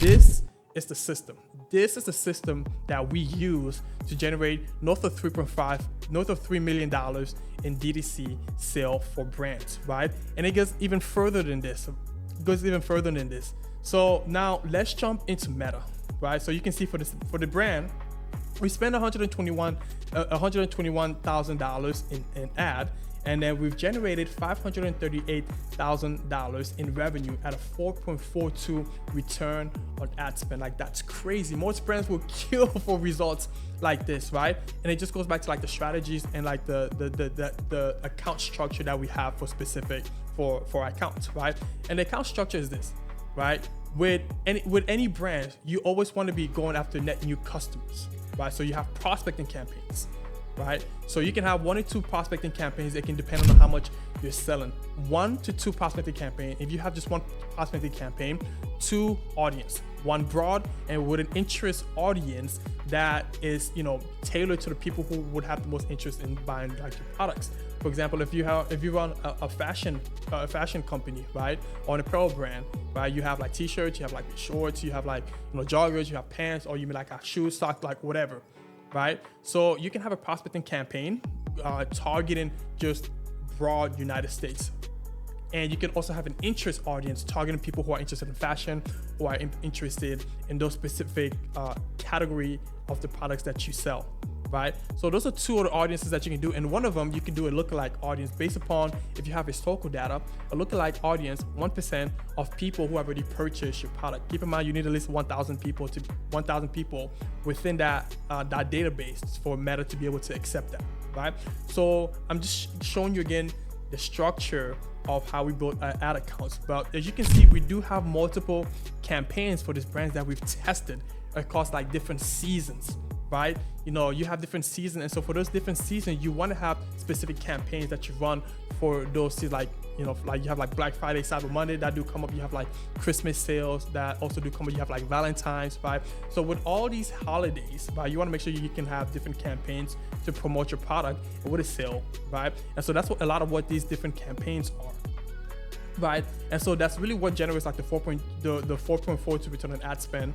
this is the system. This is the system that we use to generate north of $3 million in DTC sale for brands, right? And it goes even further than this. So now let's jump into Meta, right? So you can see for the brand, we spent $121,000 in ad, and then we've generated $538,000 in revenue at a 4.42 return on ad spend. Like, that's crazy. Most brands will kill for results like this, right? And it just goes back to like the strategies and like the account structure that we have for accounts, right? And the account structure is this, right? With any brand, you always want to be going after net new customers, right? So you have prospecting campaigns, right? So you can have 1 or 2 prospecting campaigns. It can depend on how much you're selling. 1 to 2 prospecting campaign. If you have just 1 prospecting campaign, 2 audience, 1 broad and with an interest audience that is, tailored to the people who would have the most interest in buying like your products. For example, if you run a fashion company, right, or an apparel brand, right, you have like t-shirts, you have like shorts, you have like joggers, you have pants, or you mean like a shoe, socks, like whatever, right? So you can have a prospecting campaign targeting just broad United States. And you can also have an interest audience targeting people who are interested in fashion, who are interested in those specific category of the products that you sell, right? So those are 2 other audiences that you can do. And one of them, you can do a lookalike audience based upon, if you have historical data, a lookalike audience, 1% of people who have already purchased your product. Keep in mind, you need at least 1,000 people within that database for Meta to be able to accept that, right? So I'm just showing you again the structure of how we build ad accounts. But as you can see, we do have multiple campaigns for these brands that we've tested across like different seasons, right? You have different seasons, and so for those different seasons, you want to have specific campaigns that you run for those seasons. Like like you have like Black Friday, Cyber Monday that do come up. You have like Christmas sales that also do come up. You have like Valentine's, right? So with all these holidays, right, you want to make sure you can have different campaigns to promote your product with a sale, right? And so that's what a lot of what these different campaigns are, right? And so that's really what generates like the 4.42 return on ad spend